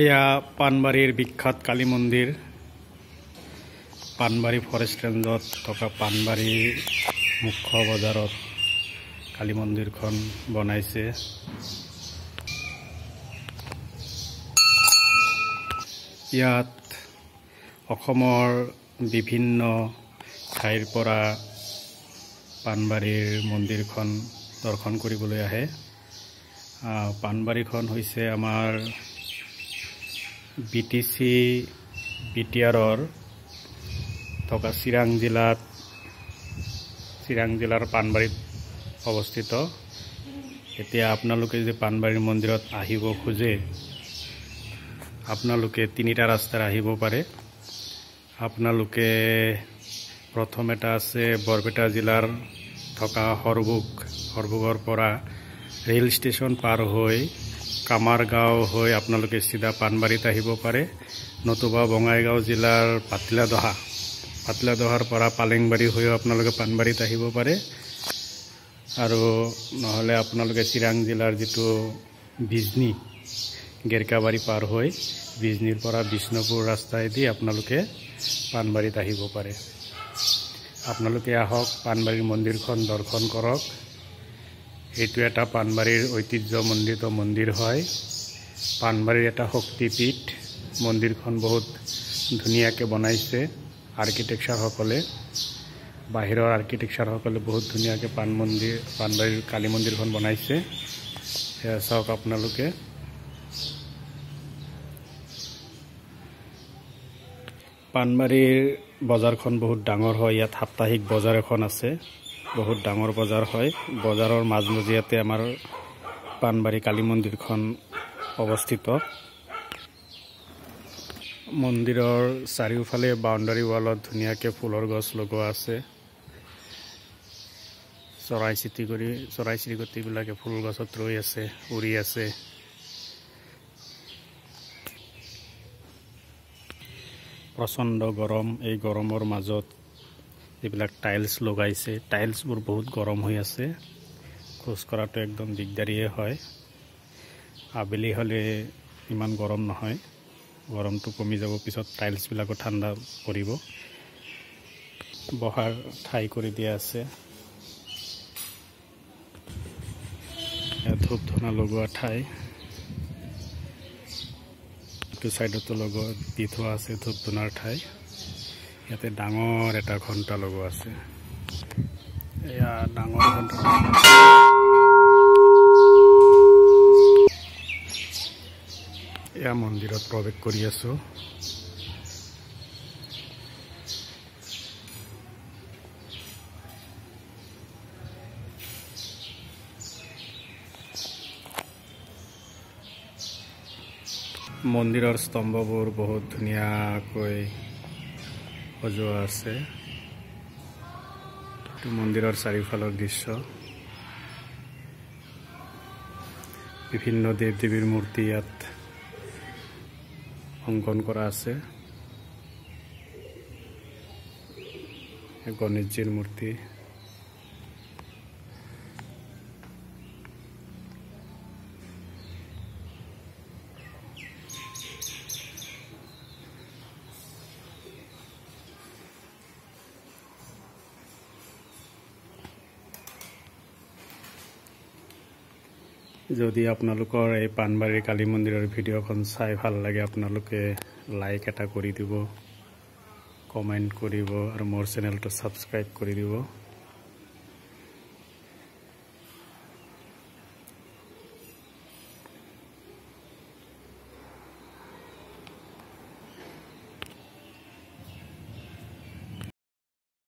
এয়া পানবাৰীৰ বিখ্যাত কালী মন্দিৰ পানবাৰী ফৰেষ্ট ৰেঞ্জত থকা পানবাৰী মুখ্য বজাৰত কালী মন্দিৰখন বনাইছে। ইয়াত অসমৰ বিভিন্ন ঠাইৰ পৰা পানবাৰীৰ মন্দিৰখন দৰ্শন কৰিবলৈ আহে। পানবাৰীখন হৈছে আমাৰ বিটিচি বিটিআৰৰ থকা চিৰাং জিলাৰ পানবাৰীত অৱস্থিত। এতিয়া আপোনালোকে যদি পানবাৰীৰ মন্দিৰত আহিব খোজে আপোনালোকে তিনিটা ৰাস্তাৰ আহিব পাৰে। আপোনালোকে প্ৰথম এটা আছে বৰপেটা জিলাৰ থকা হৰবুগৰ পৰা ৰেল ষ্টেচন পাৰ হৈ কামাৰগাঁও হৈ আপোনালোকে চিধা পানবাৰীত আহিব পাৰে, নতুবা বঙাইগাঁও জিলাৰ পাতলাদহাৰ পৰা পালেংবাৰী হৈ আপোনালোকে পানবাৰীত আহিব পাৰে, আৰু নহলে আপোনালোকে চিৰাং জিলাৰ যিটো বিজনী গেৰকাবাৰী পাৰ হৈ বিজনীৰ পৰা বিষ্ণুপুৰ ৰাস্তাইদি আপোনালোকে পানবাৰীত আহিব পাৰে। আপোনালোকে আহক, পানবাৰীৰ মন্দিৰখন দৰ্শন কৰক। এইটো এটা পানবাৰীৰ ঐতিহ্যমণ্ডিত মন্দিৰ হয়, পানবাৰীৰ এটা শক্তিপীঠ। মন্দিৰখন বহুত ধুনীয়াকৈ বনাইছে আৰ্কিটেক্সাৰসকলে, বাহিৰৰ আৰ্কিটেক্সাৰসকলে বহুত ধুনীয়াকৈ পানবাৰীৰ কালী মন্দিৰখন বনাইছে। সেয়া চাওক আপোনালোকে। পানবাৰীৰ বজাৰখন বহুত ডাঙৰ হয়। ইয়াত সাপ্তাহিক বজাৰ এখন আছে, বহুত ডাঙৰ বজাৰ হয়। বজাৰৰ মাজমজিয়াতে আমাৰ পানবাৰী কালী মন্দিৰখন অৱস্থিত। মন্দিৰৰ চাৰিওফালে বাউণ্ডাৰী ৱালত ধুনীয়াকৈ ফুলৰ গছ লগোৱা আছে। চৰাই চিৰিকটিবিলাকে ফুল গছত ৰৈ আছে, উৰি আছে। প্ৰচণ্ড গৰম। এই গৰমৰ মাজত এইবিলাক টাইলছ লগাইছে। টাইলছবোৰ বহুত গৰম হৈ আছে, খোজ কঢ়াটো একদম দিগদাৰীয়ে হয়। আবেলি হ'লে ইমান গৰম নহয়, গৰমটো কমি যাব, পিছত টাইলছবিলাকো ঠাণ্ডা পৰিব। বহাৰ ঠাই কৰি দিয়া আছে, ধূপ ধূনা লগোৱা ঠাই। এইটো চাইডতো দি থোৱা আছে ধূপ ধূনাৰ ঠাই। ইয়াতে ডাঙৰ এটা ঘণ্টা লগোৱা আছে। এয়া ডাঙৰ ঘণ্টা। এয়া মন্দিৰত প্ৰৱেশ কৰি আছো। মন্দিৰৰ স্তম্ভবোৰ বহুত ধুনীয়াকৈ সজোৱা আছে। এইটো মন্দিৰৰ চাৰিওফালৰ দৃশ্য। বিভিন্ন দেৱ দেৱীৰ মূৰ্তি ইয়াত অংকন কৰা আছে। গণেশজীৰ মূৰ্তি। যদি আপোনালোকৰ এই পানবাৰীৰ কালী মন্দিৰৰ ভিডিঅ'খন চাই ভাল লাগে, আপোনালোকে লাইক এটা কৰি দিব, কমেণ্ট কৰিব, আৰু মোৰ চেনেলটো ছাবস্ক্ৰাইব কৰি দিব।